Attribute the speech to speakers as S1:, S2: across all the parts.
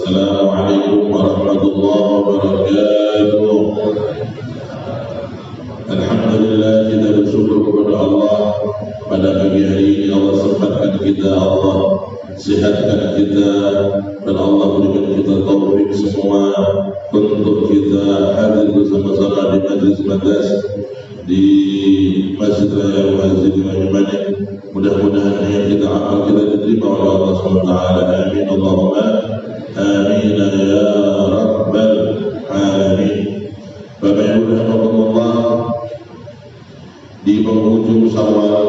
S1: Assalamualaikum warahmatullahi wabarakatuh. Alhamdulillah, kita bersyukur kepada Allah pada pagi hari ini. Allah sempatkan kita, Allah sehatkan kita, dan Allah berikan kita taufik semua untuk kita hadir bersama-sama di majlis-majlis di Masjid Raya Al-Azim Al-Manik. Mudah-mudahan yang kita amal kita diterima oleh Allah SWT. Amin Allahumma amin ya rabbal alamin. Bapak Ibu rahimahumullah, di penghujung Syawal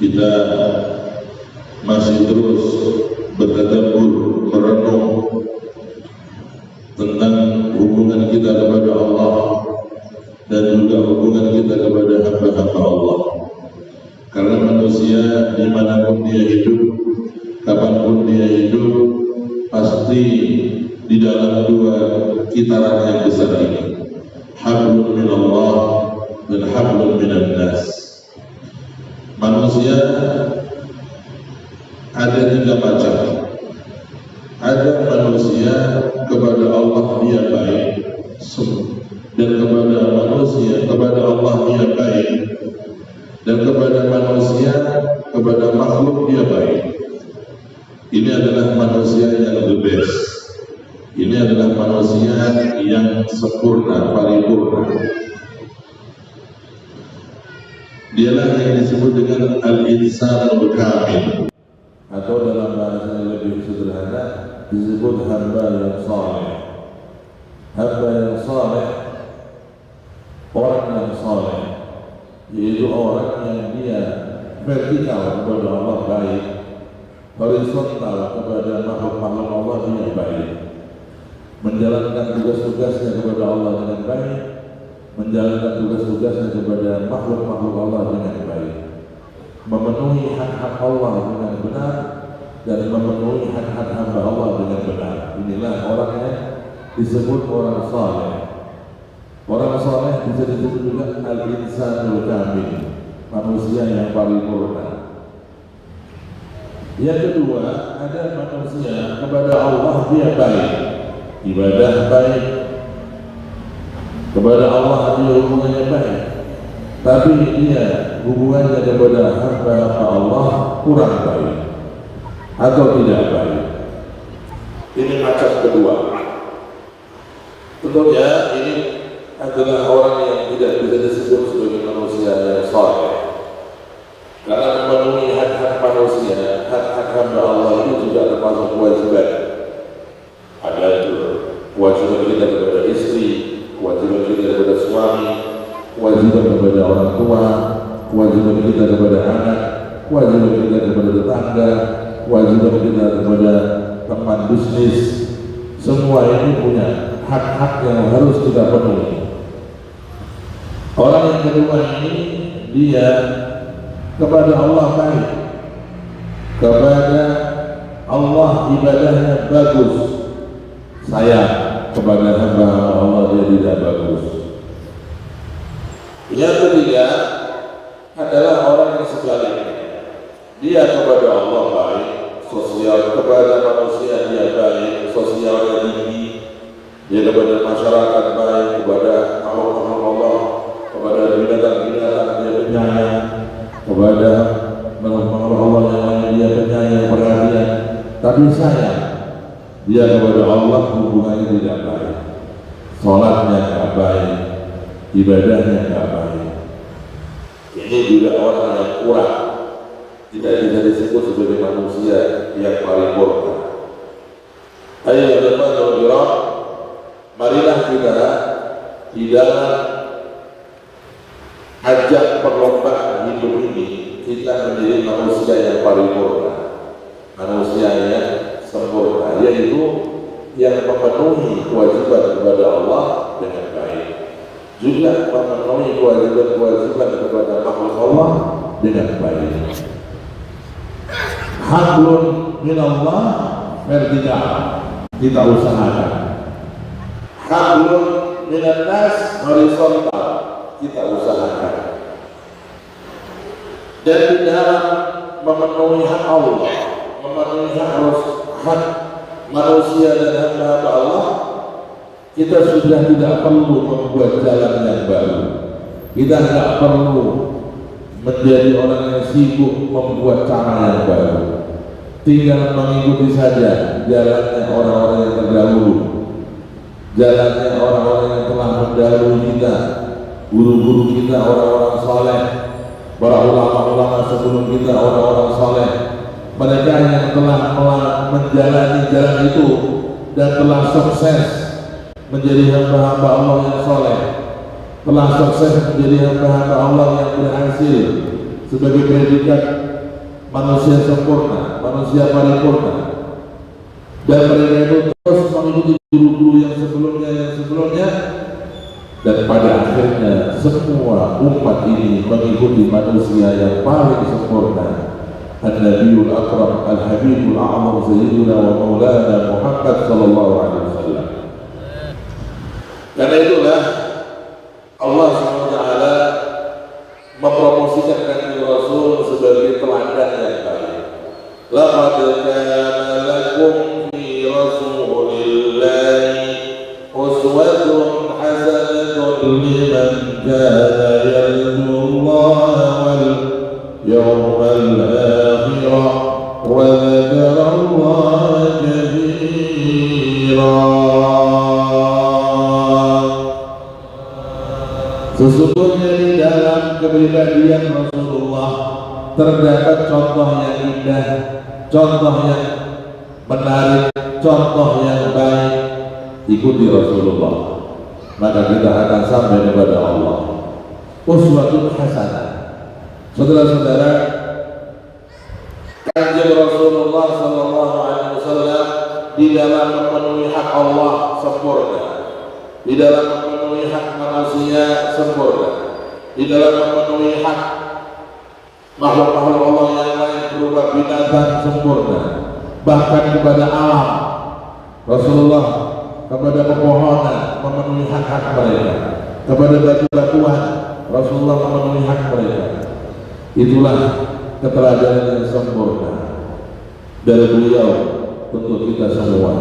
S1: kita masih terus bertadabbur, merenung tentang hubungan kita kepada Allah dan juga hubungan kita kepada hamba-hamba Allah. Karena manusia dimanapun dia hidup, kapanpun dia hidup, pasti di dalam dua kitaran yang besar ini, hablum minallah dan hablum minan nas. Manusia ada tiga macam. Ada manusia kepada Allah dia baik, dan kepada manusia kepada Allah dia baik, dan kepada manusia kepada makhluk dia baik. Ini adalah manusia yang the best. Ini adalah manusia yang sempurna, paripurna. Dialah yang disebut dengan al-insanul kamil, atau dalam bahasa yang lebih sederhana disebut hamba yang saleh. Hamba yang saleh, orang yang saleh, yaitu orang yang dia vertikal kepada Allah baik, horizontal kepada makhluk-makhluk Allah dia baik, menjalankan tugas-tugasnya kepada Allah dengan baik, menjalankan tugas-tugasnya kepada makhluk-makhluk Allah dengan baik, memenuhi hak-hak Allah dengan benar, dan memenuhi hak-hak hamba Allah dengan benar. Inilah orang yang disebut orang saleh. Orang saleh bisa disebut juga al-insanul kamil, manusia yang paripurna. Yang kedua, ada manusia kepada Allah dia baik, ibadah baik, kepada Allah dia hubungannya baik, tapi dia hubungannya kepada hamba Allah kurang baik atau tidak baik. Ini macam kedua. Tentunya ini adalah orang yang tidak bisa disebut sebagai manusia yang saleh, karena memenuhi hak-hak manusia, hak-hak hamba Allah itu juga termasuk kewajiban. Ada kewajiban kita kepada istri, kewajiban kita kepada suami, kewajiban kepada orang tua, kewajiban kita kepada anak, kewajiban kita kepada tetangga, kewajiban kita kepada teman bisnis. Semua ini punya hak-hak yang harus kita penuhi. Orang yang kedua ini, dia kepada Allah baik, kepada Allah ibadahnya bagus, sayang, kepada hamba Allah dia tidak bagus. Yang ketiga adalah orang yang sebaliknya, dia kepada Allah baik, sosial, kepada manusia dia baik, sosialnya tinggi, dia kepada masyarakat baik, kepada makhluk Allah, kepada binatang-binatang dia penyayang, kepada makhluk Allah yang lain dia penyayang, perhatian, tapi sayang, dia kepada Allah hubungannya tidak baik, sholatnya tidak baik, ibadahnya tidak baik. Ini juga orang yang kurang, tidak bisa disebut sebagai manusia yang paripurna. Ayo teman-teman, marilah kita di dalam ajang perlombaan hidup ini kita menjadi manusia yang paripurna, manusia yang sempurna, yaitu yang memenuhi kewajiban kepada Allah dengan baik, juga memenuhi kewajiban kepada makhluk Allah dengan baik. Hablum minallah vertikal, kita usahakan. Hablum minan nas horizontal, kita usahakan. Dan di dalam memenuhi hak Allah, memenuhi hak manusia dan hamba-hamba Allah, kita sudah tidak perlu membuat jalan yang baru. Kita tidak perlu menjadi orang yang sibuk membuat cara yang baru. Tinggal mengikuti saja jalannya orang-orang yang terdahulu, jalannya orang-orang yang telah mendahului kita, guru-guru kita, orang-orang saleh, para ulama-ulama sebelum kita, orang-orang saleh. Mereka yang telah menjalani jalan itu dan telah sukses menjadi hamba-hamba Allah yang saleh, telah sukses menjadi hamba-hamba Allah yang berhasil sebagai predikat manusia sempurna, manusia paripurna. Dan mereka itu terus mengikuti guru-guru yang sebelumnya, dan pada akhirnya semua umat ini mengikuti manusia yang paling sempurna, An-Nabiyul Akram Al-Habibul A'zam Sayyidina wa Maulana Muhammad sallallahu alaihi wasallam. Karena itulah Allah SWT mempromosikan Nabi Rasul sebagai teladan yang baik. Laqad kana lakum fi Rasulillahi uswatun hasanatun liman kana yarjullaha wal yawmal akhir wa dzakara Allaha katsira. Sesungguhnya di dalam kepribadian Rasulullah terdapat contoh yang indah, contoh yang menarik, contoh yang baik. Ikuti Rasulullah, maka kita akan sampai kepada Allah. Uswatun hasanah. Saudara-saudara, Kanjeng Rasulullah sallallahu alaihi wasallam di dalam memenuhi hak Allah sempurna, di dalam memenuhi hak manusia sempurna, di dalam memenuhi hak makhluk-makhluk Allah yang lain berupa binatang sempurna, bahkan kepada alam. Rasulullah kepada pepohonan memenuhi hak-hak mereka, kepada batu-batuan Rasulullah memenuhi hak mereka. Itulah keteladanan yang sempurna dari beliau untuk kita semua.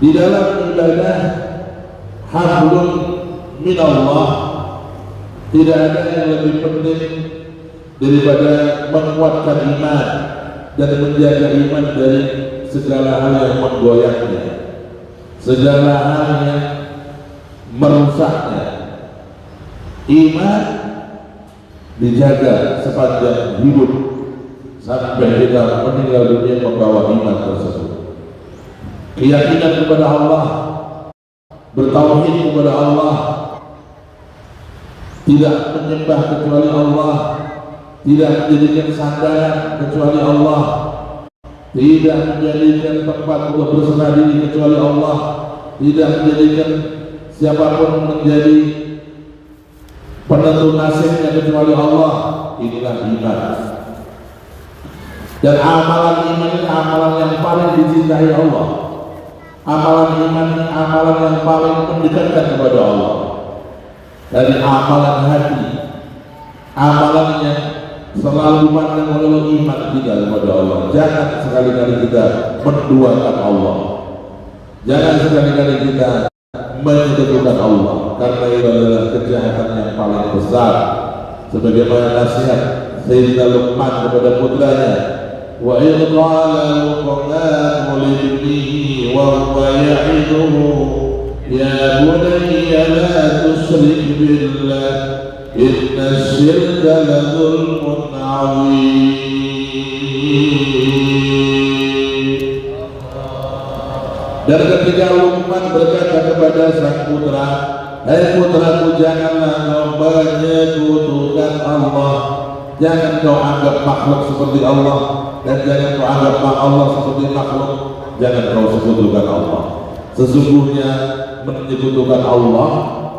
S1: Di dalam ibadah hablum minallah, tidak ada yang lebih penting daripada menguatkan iman dan menjaga iman dari segala hal yang menggoyahnya, segala hal yang merusaknya. Iman dijaga sepanjang hidup sampai kita meninggal dunia membawa iman tersebut. Keyakinan kepada Allah, bertauhid kepada Allah, tidak menyembah kecuali Allah, tidak menjadikan sandaran kecuali Allah, tidak menjadikan tempat untuk berserah diri kecuali Allah, tidak menjadikan siapapun menjadi penentu nasibnya kecuali Allah. Inilah iman. Dan amalan iman ini amalan yang paling dicintai Allah. Amalan iman ini amalan yang paling mendekatkan kepada Allah. Dari amalan hati, amalan yang selalu pandang oleh iman kita kepada Allah. Jangan sekali-kali kita menduakan Allah, jangan sekali-kali kita menyekutukan Allah, karena itu adalah kejahatan yang paling besar. Sebagaimana nasihat Sayyidina Luqman kepada putranya, wa idh qala Luqman libnihi wa huwa ya'iduhu ya bunayya la tusyrik billah inna syirka la dzulmun 'adzim. Dan ketika Luqman berkata kepada sang putra, "Hai putraku, janganlah kau menyekutukan Allah, jangan kau anggap makhluk seperti Allah, dan jangan kau anggap Allah seperti makhluk, jangan kau sekutukan Allah. Sesungguhnya menyekutukan Allah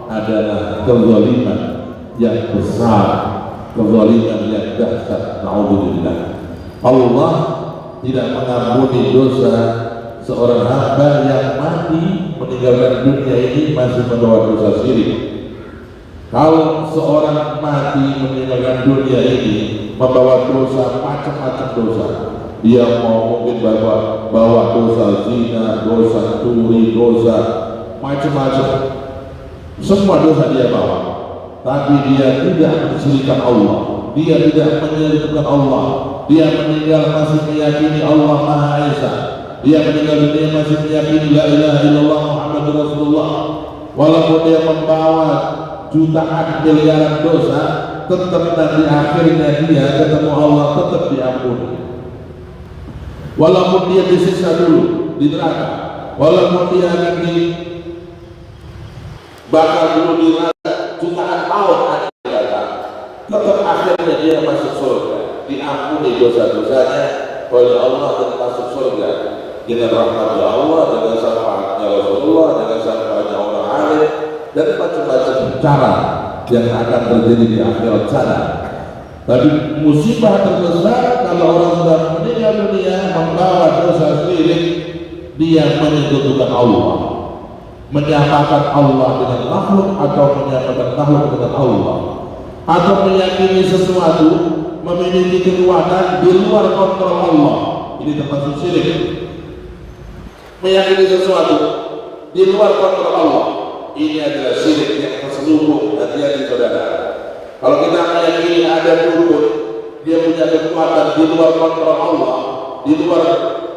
S1: adalah kezaliman yang besar, kezaliman yang dahsyat. Na'udzubillah. Allah tidak mengampuni dosa seorang hamba yang mati meninggalkan dunia ini masih membawa dosa syirik. Kalau seorang mati meninggalkan dunia ini membawa dosa, macam-macam dosa, Dia mau mungkin bawa dosa zina, dosa curi, dosa macam-macam, semua dosa dia bawa, tapi dia tidak mensyirikkan Allah, dia tidak menyekutukan Allah, dia meninggal masih meyakini Allah Maha Esa, dia meninggal dunia masih meyakini la ilaha illallah Muhammadur Rasulullah. Walaupun dia membawa jutaan miliaran dosa, tetap nanti akhirnya dia ketemu Allah tetap diampuni. Walaupun dia disiksa dulu di neraka, walaupun dia akan dibakar dulu di neraka jutaan tahun akan datang, tetap akhirnya dia masuk surga, diampuni dosa-dosanya oleh Allah dan masuk surga dengan rahmat Allah, dengan syafaatnya Rasulullah, dengan syafaatnya orang alim, dan macam-macam cara yang akan terjadi di akhirat sana. Tapi musibah terbesar kalau orang sudah meninggal dunia membawa dosa syirik, dia menyekutukan Allah, menyamakan Allah dengan makhluk atau menyamakan makhluk dengan Allah, atau meyakini sesuatu memiliki kekuatan di luar kontrol Allah. Ini termasuk syirik. Meyakini sesuatu di luar kontrol Allah, ini adalah syirik yang terselubung. Hati-hati saudara. Kalau kita meyakini ada dukun, dia punya kekuatan di luar kontrol Allah, di luar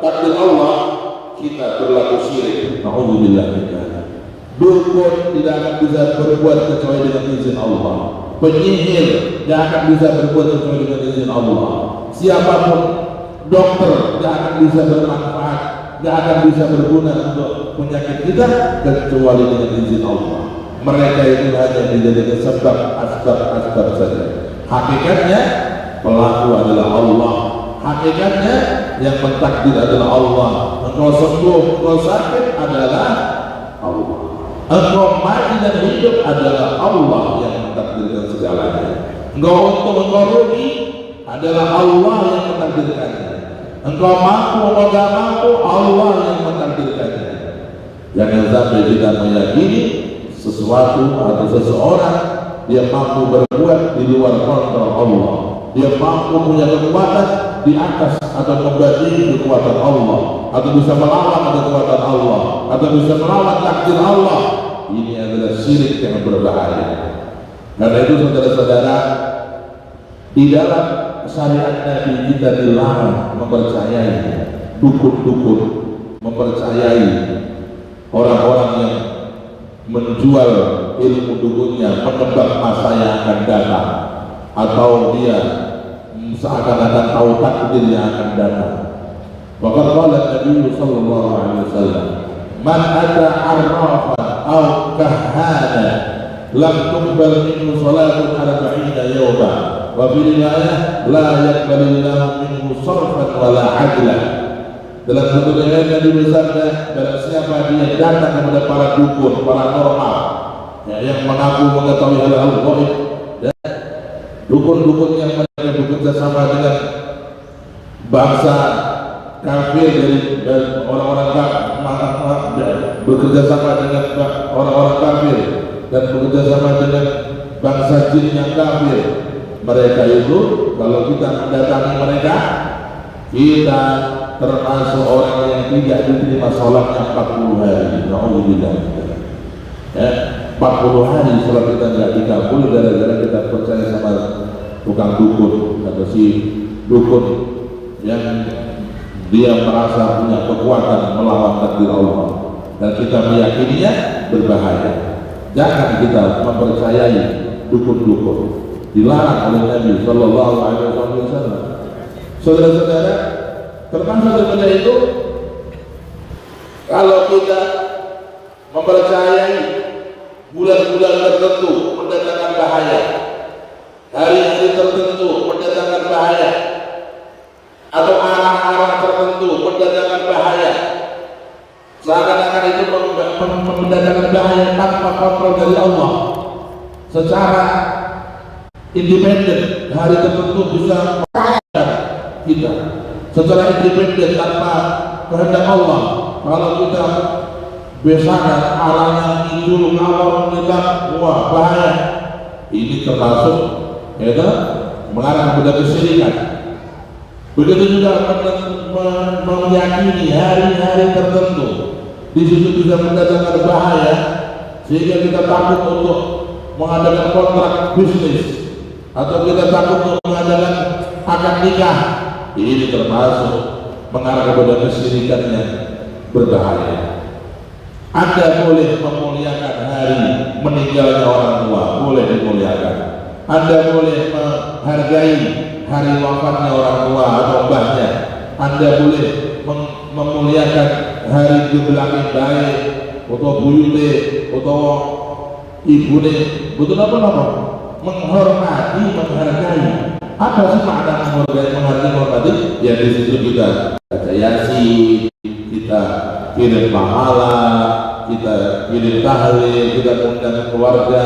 S1: takdir Allah, kita berlaku syirik. Nauzubillah. Dukun tidak akan bisa berbuat kecuali dengan izin Allah. Penyihir tidak akan bisa berbuat kecuali dengan izin Allah. Siapapun dokter tidak akan bisa bermanfaat, tidak akan bisa berguna untuk penyakit kita kecuali dengan izin Allah. Mereka itu hanya dijadikan sebab, asbab saja. Hakikatnya pelaku adalah Allah. Hakikatnya yang mentakdir adalah Allah. Engkau sembuh, engkau sakit adalah Allah. Engkau mati dan hidup adalah Allah yang mentakdirkan segalanya. Engkau untung, engkau rugi adalah Allah yang mentakdirkannya. Engkau mampu, engkau tidak mampu, Allah yang mentakdirkannya. Jangan sampai kita meyakini sesuatu atau seseorang dia mampu berbuat di luar kontrol Allah, dia mampu punya kekuatan di atas atau membanding kekuatan Allah, atau bisa melawan kekuatan Allah, atau bisa melawan takdir Allah. Ini adalah syirik yang berbahaya. Karena itu saudara-saudara, di dalam syariat Nabi kita dilarang mempercayai dukun-dukun, mempercayai orang-orang yang menjual ilmu dukunnya, menebak masa yang akan datang, atau dia seakan-akan tahu takdir yang akan datang. Maka qala Nabi sallallahu alaihi wasallam, man ata arrafan aw kahana lam tuqbal minhu salatun 40 yawma, wa fi riwayah la yaqbalillahu minhu sarfan wala 'adlan. Dalam satu riwayat Nabi bersabda, barang siapa dia datang kepada para dukun, para normal, ya, yang mengaku mengetahui hal-hal gaib, dan dukun-dukun yang mereka bekerja sama dengan bangsa kafir dan orang-orang bekerja sama dengan orang-orang kafir dan bekerja sama dengan bangsa jin yang kafir, mereka itu kalau kita mendatangi mereka, kita termasuk orang yang tidak diterima sholatnya 40 hari. Nauzubillah. Ya, 40 hari sholat kita tidak dikabul gara-gara kita percaya sama tukang dukun atau si dukun yang dia merasa punya kekuatan melawan takdir Allah, dan kita meyakininya berbahaya. Jangan kita mempercayai dukun-dukun. Dilarang oleh Nabi Sallallahu Alaihi Wasallam. Saudara-saudara, termasuk daripada itu, kalau kita mempercayai bulan-bulan tertentu mendatangkan bahaya, hari-hari tertentu mendatangkan bahaya, atau arah-arah tertentu mendatangkan bahaya, seakan-akan itu mendatangkan bahaya tanpa kontrol dari Allah, secara independen hari tertentu bisa membahayakan kita secara independen tanpa kehendak Allah. Kalau kita besaran arahnya ngidul ngalor kita, wah bahaya. Ini termasuk ya, mengarah kepada kesyirikan. Begitu juga meyakini hari-hari tertentu di situ bisa mendatangkan bahaya sehingga kita takut untuk mengadakan kontrak bisnis atau kita takut untuk mengadakan akad nikah. Ini termasuk mengarah kepada kesyirikan yang berbahaya. Anda boleh memuliakan hari meninggalnya orang tua, boleh dimuliakan. Anda boleh menghargai hari wafatnya orang tua atau mbahnya. Anda boleh memuliakan hari gebelaknya baik atau buyute atau ibune, betul apa? Menghormati, menghargai. Apa sih makna menghormati? Ya di situ kita baca Yasin, kita kirim pahala, kita kirim tahlil, kita undang keluarga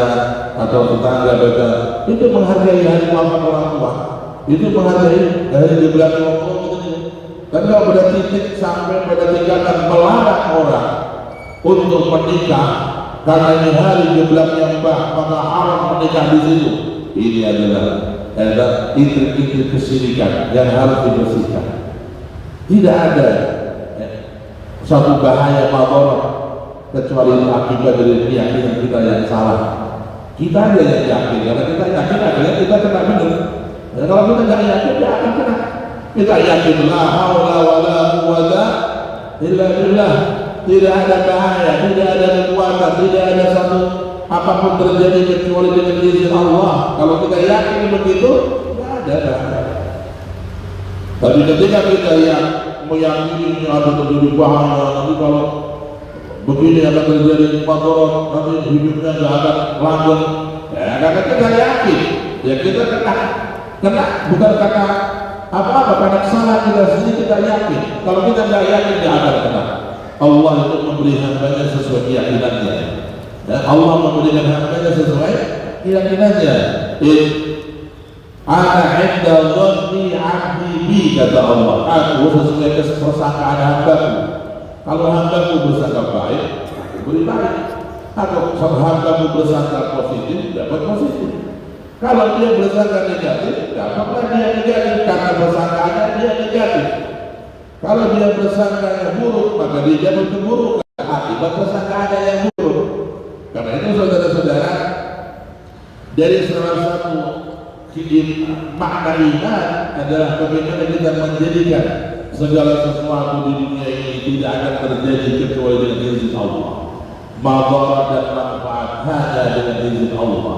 S1: atau tetangga baca. Itu menghargai hari wafat orang tua. Itu menghargai dari di belakang orang tua. Dan kalau pada titik sampai pada tingkatan melarang orang untuk menikah karena ini hari gebelaknya mbah, maka haram menikah di situ. Ini adalah intrik-intrik kesyirikan yang harus dibersihkan. Tidak ada satu bahaya madarat kecuali akibat dari keyakinan kita yang salah. Kita aja yang yakin, karena kita yakin akhirnya kita kena benar. Kalau kita nggak yakin, dia akan kena. Kita yakin la haula wala quwwata illa billah. Tidak ada bahaya, tidak ada kekuatan, tidak ada satu apapun terjadi kecuali dengan izin Allah. Kalau kita yakin begitu, tidak ada bahaya. Tapi ketika kita yang meyakini ada terjadi bahaya, nanti kalau begini akan terjadi madarat, nanti hidupnya tidak akan langgeng. Ya, karena kita yakin, ya kita kena bukan karena apa-apa, karena salah kita sendiri kita yakin. Kalau kita tidak yakin, tidak akan kena. Allah itu memberi hambanya sesuai keyakinannya. Ya, Allah memberikan hambanya sesuai keyakinannya. Ana inda dhanni 'abdi bi, kata Allah. Aku sesuai kepersangkaan hambaku. Kalau hambaku bersangka baik, aku beri baik. Atau hambaku bersangka positif, dapat positif. Kalau dia bersangka negatif, dapatlah dia negatif karena bersangkaannya dia negatif. Kalau dia bersangka buruk, maka dia dapat keburukan akibat bersangkaannya yang buruk. Karena itu saudara-saudara, dari salah satu makna iman adalah bagaimana kita menjadikan segala sesuatu di dunia ini tidak akan terjadi kecuali dengan izin Allah. Madarat dan manfaat hanya dengan izin Allah.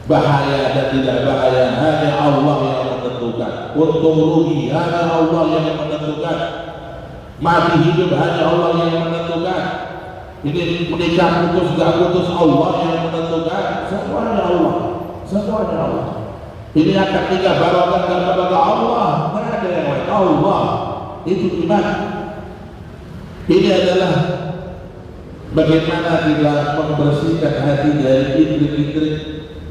S1: Bahaya dan tidak bahaya hanya Allah yang menentukan. Untung rugi hanya Allah yang menentukan. Mati hidup hanya Allah yang menentukan. Ini menikah putus gak putus Allah yang menentukan. Semuanya Allah. Semuanya Allah. Ini akan nikah barokah dan barokah Allah. Tidak ada yang lain. Allah. Itu iman. Ini adalah bagaimana kita membersihkan hati dari intrik-intrik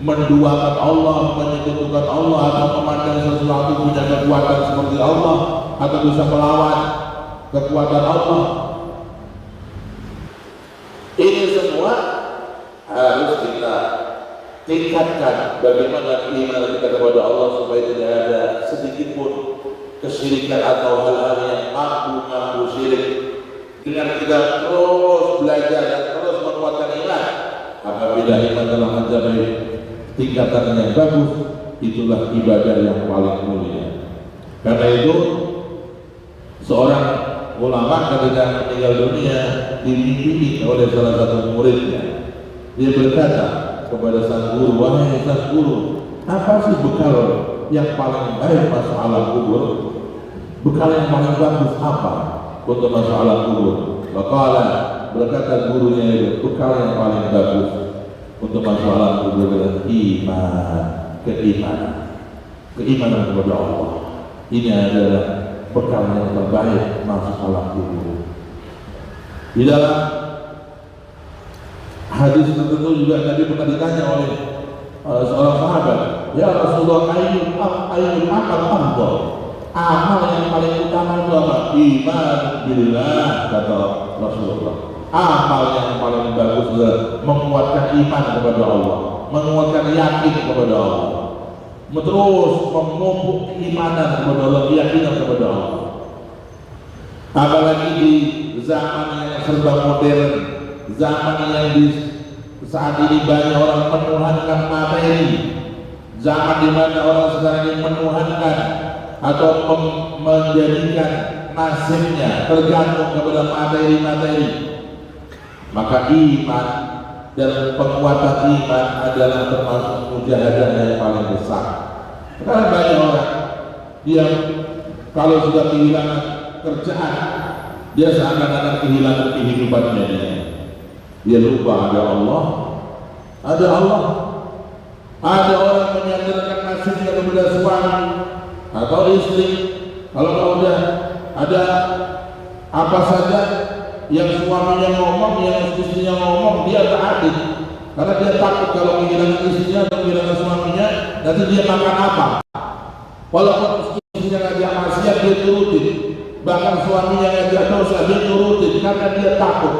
S1: menduakan Allah, menyekutukan Allah, atau memandang sesuatu punya kekuatan seperti Allah, atau bisa melawan kekuatan Allah. Ini semua harus kita tingkatkan bagaimana iman kita kepada Allah supaya tidak ada sedikit pun kesyirikan atau hal-hal yang mampu syirik. Dengan kita terus belajar dan terus menguatkan iman, apabila iman telah mencapai tingkatan yang bagus, itulah ibadah yang paling mulia. Karena itu seorang ulama ketika meninggal dunia dimimpiin oleh salah satu muridnya. Dia berkata kepada sang guru, wahai sang guru, apa sih bekal yang paling baik masuk alam kubur? Bekal yang paling bagus apa untuk masuk alam kubur? Maka berkata gurunya itu, bekal yang paling bagus untuk masuk alam kubur adalah iman, keimanan kepada Allah. Ini adalah bekal yang terbaik masuk alam kubur. Di dalam hadis tertentu juga Nabi pernah ditanya oleh seorang sahabat, ya Rasulullah, ayyul amal afdal? Amal yang paling utama itu apa? Iman billah, kata Rasulullah. Amal yang paling bagus adalah menguatkan iman kepada Allah, menguatkan yakin kepada Allah. terus memupuk keimanan kepada Allah, keyakinan kepada Allah. Apalagi di zaman yang serba modern, zaman yang di saat ini banyak orang menuhankan materi, zaman di mana orang sekarang ini menuhankan atau menjadikan nasibnya tergantung kepada materi-materi. Maka iman dan penguatan iman adalah termasuk mujahadah yang paling besar. Karena banyak orang dia kalau sudah kehilangan kerjaan, dia seakan-akan kehilangan kehidupannya dia. Dia lupa ada Allah, ada Allah. Ada orang menyandarkan nasibnya kepada suami atau istri. Kalau udah ada apa saja yang suaminya ngomong, yang istrinya ngomong, dia tak adil. Karena dia takut kalau kehilangan istrinya atau kehilangan suaminya, nanti dia makan apa? Walaupun istrinya ngajak maksiat, dia turutin. Bahkan suaminya ngajak dosa, dia turutin karena dia takut.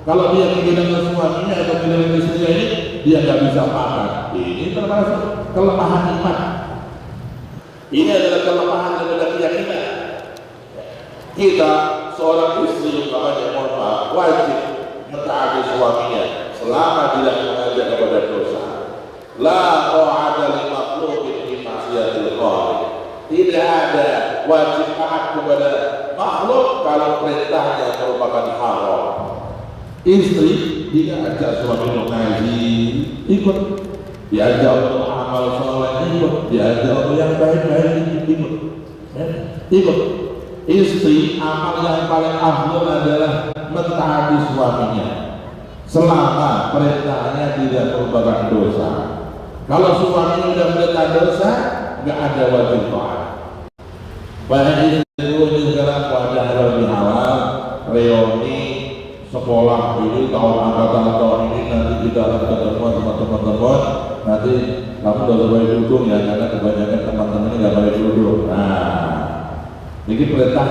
S1: Kalau dia kehilangan suaminya atau kehilangan istrinya ini, dia nggak bisa makan. Ini termasuk kelemahan iman. Ini adalah kelemahan daripada keyakinan. Kita seorang istri umpamanya wajib mentaati suaminya selama tidak mengajak kepada dosa. La ta'ata li makhluqin fi ma'siyatil khaliq. Tidak ada wajib taat kepada makhluk kalau perintahnya merupakan haram. Istri diajak suami untuk ngaji, ikut. Diajak untuk amal soleh, ikut. Diajak untuk yang baik-baik, ikut. Ikut. Istri amal yang paling afdal adalah mentaati suaminya selama perintahnya tidak merupakan dosa. Kalau suami sudah perintah dosa, nggak ada wajib taat. Banyak istri ini sekarang pada halal bihalal, reuni sekolah ini tahun angkatan tahun ini, nanti kita akan ketemu sama teman-teman. Nanti kamu udah boleh duduk ya, karena kebanyakan teman-teman ini nggak boleh duduk. Nah, ini perintah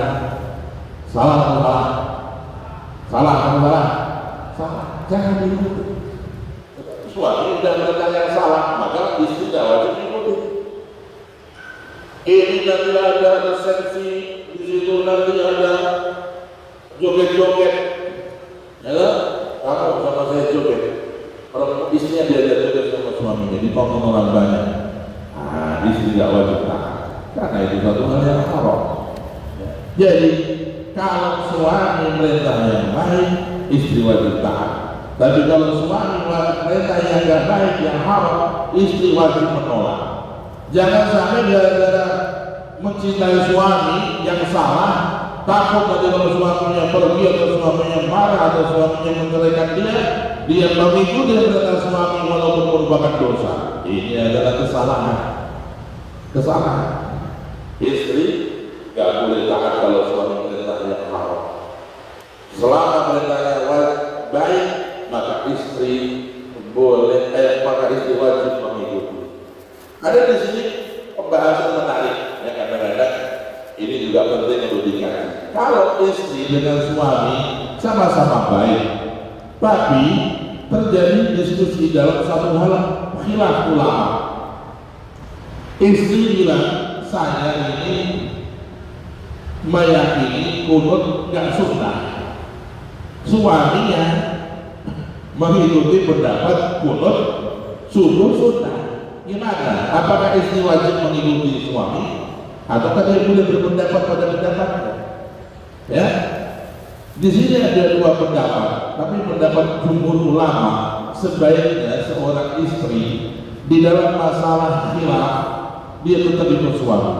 S1: salah atau salah? Salah atau salah? Salah, jangan diikuti. Suami sudah perintah yang salah, maka istri tidak wajib diikuti. Ini nanti ada resepsi, di situ nanti ada joget-joget. Ya, kamu sama saya joget. Kalau istrinya diajak joget sama suaminya, ditonton orang banyak. Nah, istri tidak wajib taat, karena itu satu hal yang haram. Jadi kalau suami perintah yang baik, istri wajib taat. Tapi kalau suami perintah yang tidak baik, yang haram, istri wajib menolak. Jangan sampai gara-gara mencintai suami yang salah, takut nanti kalau suaminya pergi atau suaminya marah atau suaminya menceraikan dia mengikuti perintah suami walaupun merupakan dosa. Ini adalah kesalahan. Kesalahan. Istri gak boleh taat kalau suami perintah yang haram. Selama perintahnya baik, maka istri boleh, maka istri wajib mengikuti. Ada di sini pembahasan menarik, ya kadang-kadang ini juga penting untuk dikaji. Kalau istri dengan suami sama-sama baik, tapi terjadi diskusi dalam satu hal khilaf ulama. Istri bilang, saya ini meyakini kunut nggak sunnah. Suaminya mengikuti pendapat kunut subuh sunnah. Gimana? Apakah istri wajib mengikuti suami ataukah dia boleh berpendapat pada pendapatnya? Ya, di sini ada dua pendapat, tapi pendapat jumhur ulama sebaiknya seorang istri di dalam masalah khilaf dia tetap ikut suami.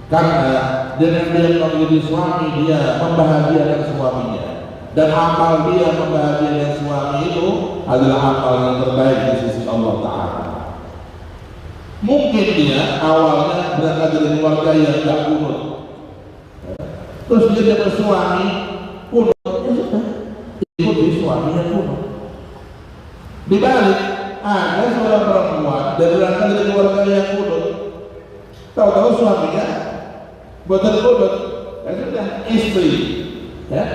S1: Karena dengan dia mengikuti suami, dia membahagiakan suaminya, dan amal dia membahagiakan suami itu adalah amal yang terbaik di sisi Allah Ta'ala. Mungkin dia awalnya berangkat dari keluarga yang tidak kunut, terus dia dapat suami kunut, ya sudah ikuti suaminya kunut. Dibalik ada seorang perempuan dari berangkat dari keluarga yang kunut, tahu-tahu suaminya betul-betul ya sudah istri, ya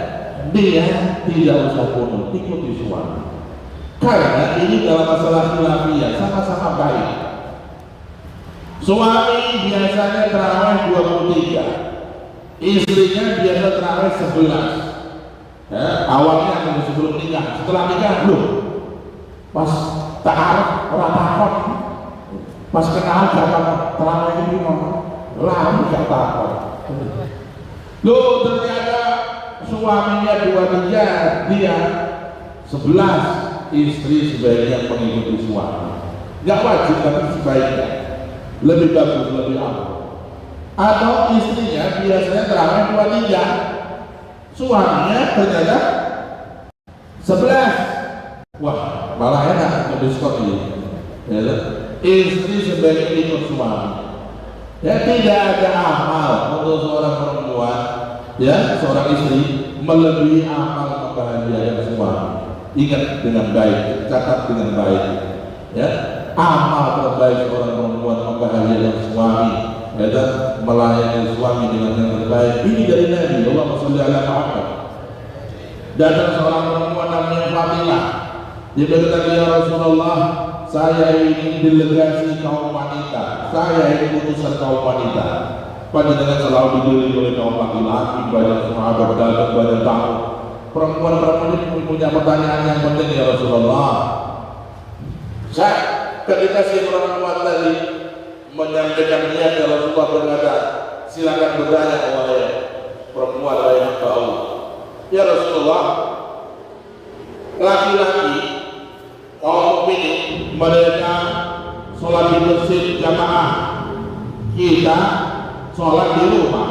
S1: dia tidak usah kunut, ikuti suami. Karena ini dalam masalah khilafiyah sama-sama baik. Suami biasanya terawih 23, istrinya biasa terawih 11. Ya, awalnya sebelum nikah, setelah nikah belum. Pas ta'aruf orang takut, pas kenal gak terawih ini lama gak takut. Loh, ternyata suaminya 23, dia 11. Istri sebaiknya mengikuti suami, gak wajib tapi sebaiknya, lebih bagus, lebih aman. Atau istrinya biasanya terawih 23, suaminya ternyata 11. Wah, malah enak lebih skor ini. Ya, istri sebaiknya ikut suami. Ya, tidak ada amal untuk seorang perempuan, ya, seorang istri melebihi amal membahagiakan suami. Ingat dengan baik, catat dengan baik, ya, amal terbaik seorang perempuan membahagiakan suami, ya, dan melayani suami dengan yang terbaik. Ini dari Nabi, Allahumma sholli ala Muhammad. Datang seorang perempuan namanya Fatimah, dia berkata, ya Rasulullah, saya ini delegasi kaum wanita, saya ini utusan kaum wanita. Panjenengan selalu didirikan oleh kaum laki-laki, banyak sahabat datang, banyak tamu. Perempuan-perempuan ini punya pertanyaan yang penting, ya Rasulullah. Saya ketika si perempuan tadi menyampaikan niat, ya Rasulullah berkata, silakan bertanya wahai perempuan, wahai hamba Allah. Ya Rasulullah, laki-laki kaum mukminin mereka sholat di masjid jamaah, kita sholat di rumah.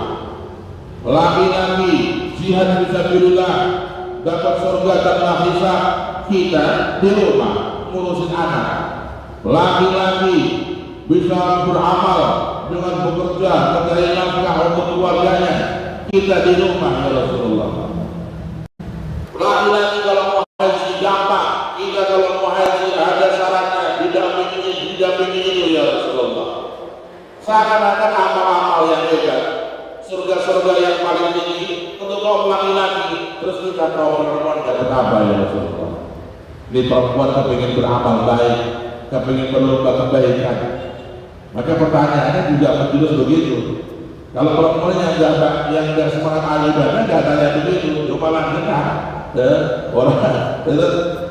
S1: Laki-laki jihad fisabilillah dapat surga tanpa hisab, kita di rumah ngurusin anak. Laki-laki bisa beramal dengan bekerja mencari nafkah untuk keluarganya, kita di rumah, ya Rasulullah. Laki-laki kalau mau haji gampang, kita kalau mau haji ada syaratnya, didampingi itu, ya Rasulullah. Seakan-akan amal-amal yang hebat, surga-surga yang paling tinggi untuk kaum laki-laki, terus kita kaum perempuan dapat apa, ya Rasulullah? Ini perempuan kepingin beramal baik, kepingin berlomba kebaikan. Maka pertanyaannya juga menjurus begitu. Kalau perempuan yang nggak semangat ahli ibadah, nggak tanya begitu, cuma lanjutkan. Orang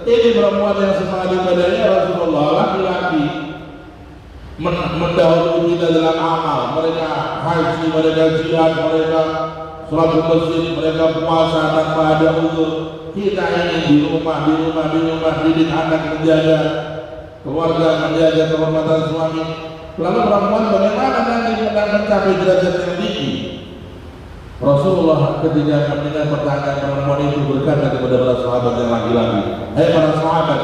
S1: ini perempuan yang semangat ibadahnya, Rasulullah, laki-laki mendahului kita dalam amal. Mereka haji, mereka jihad, mereka sholat di masjid, mereka puasa tanpa ada uzur. Kita ini di rumah, didik anak, menjaga keluarga, menjaga kehormatan suami. Lalu perempuan bagaimana nanti mencapai derajat yang tinggi? Rasulullah ketika mendengar pertanyaan perempuan itu berkata kepada para sahabat yang laki-laki, hai para sahabat,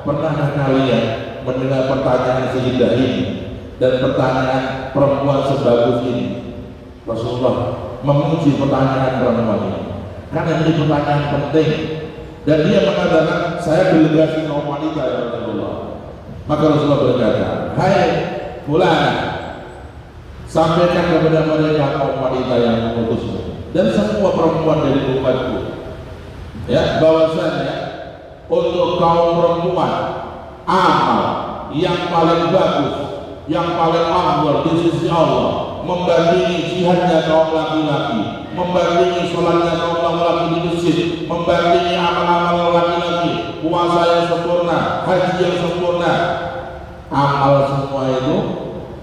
S1: pernahkah kalian mendengar pertanyaan seindah ini dan pertanyaan perempuan sebagus ini? Rasulullah memuji pertanyaan perempuan ini karena ini pertanyaan penting, dan dia mengatakan, saya delegasi kaum wanita, ya Rasulullah. Maka Rasulullah berkata, hai fulan, sampaikan kepada mereka kaum wanita yang mengutusmu dan semua perempuan dari umatku, ya, bahwasanya untuk kaum perempuan amal yang paling bagus, yang paling afdal di sisi Allah membandingi jihadnya kaum laki-laki, membandingi sholatnya kaum laki-laki di masjid, membandingi amal-amal laki-laki, puasa yang sempurna, haji yang sempurna. Amal semua itu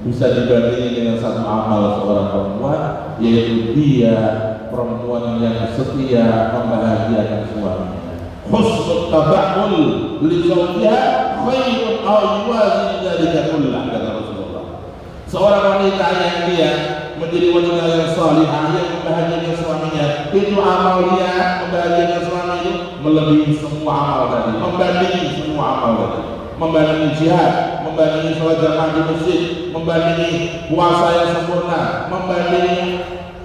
S1: bisa dibandingkan dengan satu amal seorang perempuan, yaitu dia perempuan yang setia membahagiakan suaminya. Husnul tabaul li zawjiha khairun aw yuwazin dzalika kullah, kata Rasulullah. Seorang wanita yang dia menjadi wanita yang salihah yang membahagiakan suaminya, itu amal dia membahagiakan suami itu melebihi semua amal tadi, membandingi semua amal tadi, membandingi jihad, membandingi sholat jamaah di masjid, membandingi puasa yang sempurna, membandingi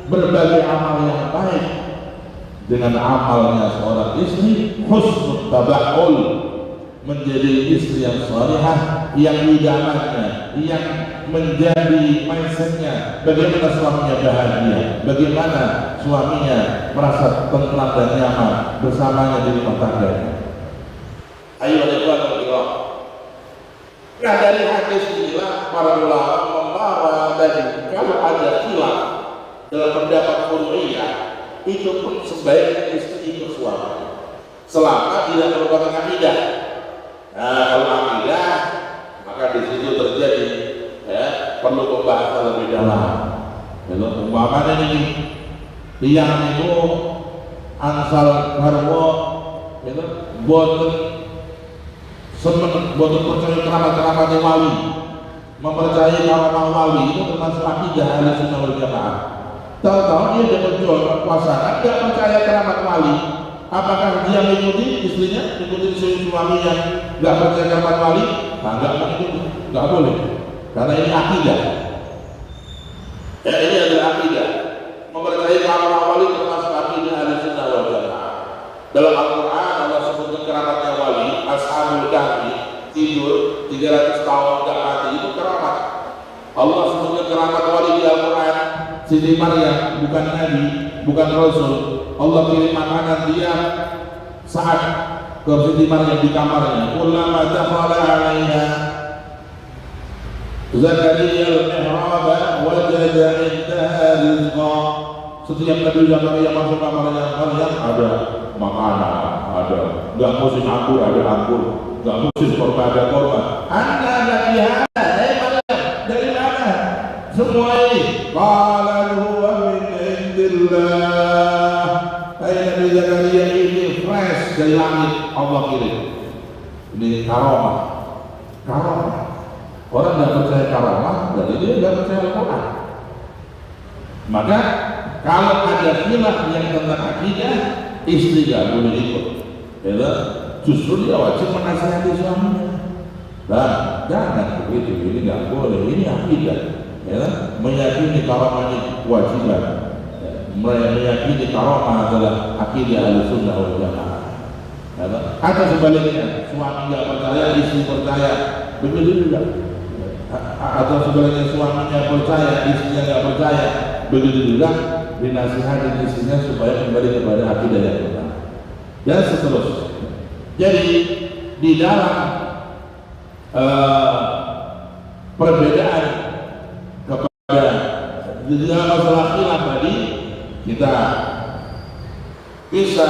S1: berbagai amal yang baik. Dengan amalnya seorang istri, husnul tabaul, menjadi istri yang salihah, yang idamannya, yang menjadi mindsetnya bagaimana suaminya bahagia, bagaimana suaminya merasa tenang dan nyaman bersamanya di rumah tangganya. Ayo, nah, dari hadis inilah para ulama bahwa tadi kalau ada khilaf dalam pendapat furu'iyah itu pun sebaiknya istri ikut suami selama tidak merupakan akidah. Nah, kalau akidah maka di situ terjadi perlu pembahasan lebih dalam. Umpamanya ini tiang itu ansal harwo itu boten percaya keramat wali, mempercayai keramat wali itu termasuk akidah Ahlussunnah wal Jamaah. Tahu-tahu dia berjual pasangan tidak percaya keramat wali, apakah dia mengikuti istrinya, mengikuti suami yang tidak percaya keramat wali? Nah, nggak boleh, karena ini akidah. Ya, ini adalah akidah. Mempercayai keramat wali termasuk akidah Ahlussunnah wal Jamaah. Dalam Al-Quran Allah sebutkan keramatnya wali, Ashabul Kahfi tidur 300 tahun tidak mati, itu keramat. Allah sebutkan keramat wali di Al-Quran. Siti Maryam bukan nabi, bukan rasul. Allah kirim makanan dia saat ke Siti Maryam di kamarnya. Kullama dakhala 'alaiha Zakaria al-mihrab wajada 'indaha rizqa. Setiap Nabi Zakaria masuk kamarnya Maryam ada makanan, ada. Enggak musim anggur ada anggur, enggak musim korban ada korban. Anda dari mana? Dari mana? Semua ini. Qala huwa min indillah. Nabi Zakaria ini fresh dari langit Allah kirim. Ini karamah. Orang tidak percaya karamah, dari dia tidak percaya Al-Quran. Maka kalau ada khilaf yang tentang akidah, istri tidak boleh ikut. Justru dia wajib menasihati suaminya. Dan jangan begitu, ini tidak boleh. Ini akidah. Meyakini karamah ini kewajiban. Meyakini karamah adalah akidah Ahlussunnah wal Jamaah. Atau sebaliknya, suami tidak percaya, istri percaya, begitu juga. Atau sebaliknya suaminya percaya, istrinya tidak percaya, begitu juga dinasihati istrinya supaya kembali kepada akidah yang benar dan seterusnya. Jadi di dalam perbedaan kepada di dalam masalah khilaf tadi kita bisa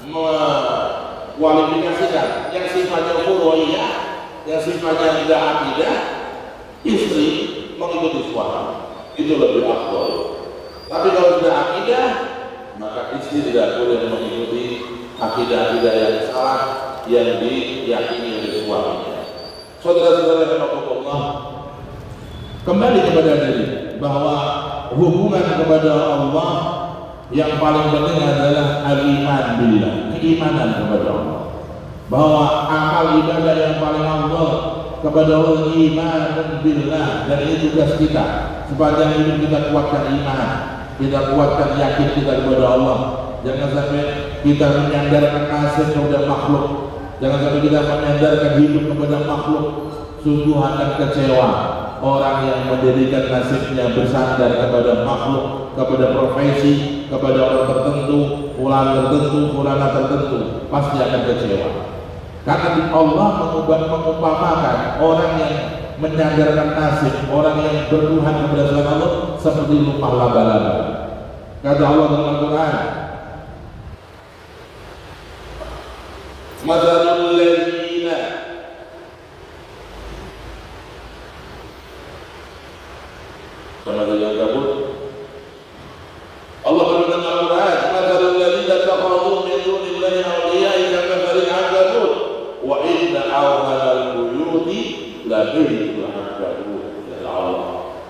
S1: mekualifikasikan yang sifatnya furu'iyah, yang sifatnya tidak akidah, istri mengikuti suami itu lebih afdal. Tapi kalau tidak akidah, maka istri tidak boleh mengikuti akidah-akidah yang salah yang diyakini oleh suaminya. Saudara-saudara yang Allah, kembali kepada diri bahwa hubungan kepada Allah yang paling penting adalah al-iman billah, keimanan kepada Allah. Bahwa amal ibadah yang paling afdal kepada Allah iman billah, dan ini tugas kita. Sepanjang hidup kita kuatkan iman, kita kuatkan yakin kita kepada Allah. Jangan sampai kita menyandarkan nasib kepada makhluk, jangan sampai kita menyandarkan hidup kepada makhluk. Sungguh akan kecewa orang yang mendirikan nasibnya bersandar kepada makhluk, kepada profesi, kepada orang tertentu, fulana tertentu, pasti akan kecewa. Karena Allah mengumpamakan orang yang menyandarkan nasib, orang yang bertuhan kepada selain Allah seperti lumah laba-laba. Kata Allah dalam Al-Quran, Mathalul ladzina yang kabur. Allah berkata dalam Al-Quran, Mathalul ladzina takhadhu min dunillahi awliya'a kamathali al-ankabut wa inna awhanal buyuti la baytul ankabut.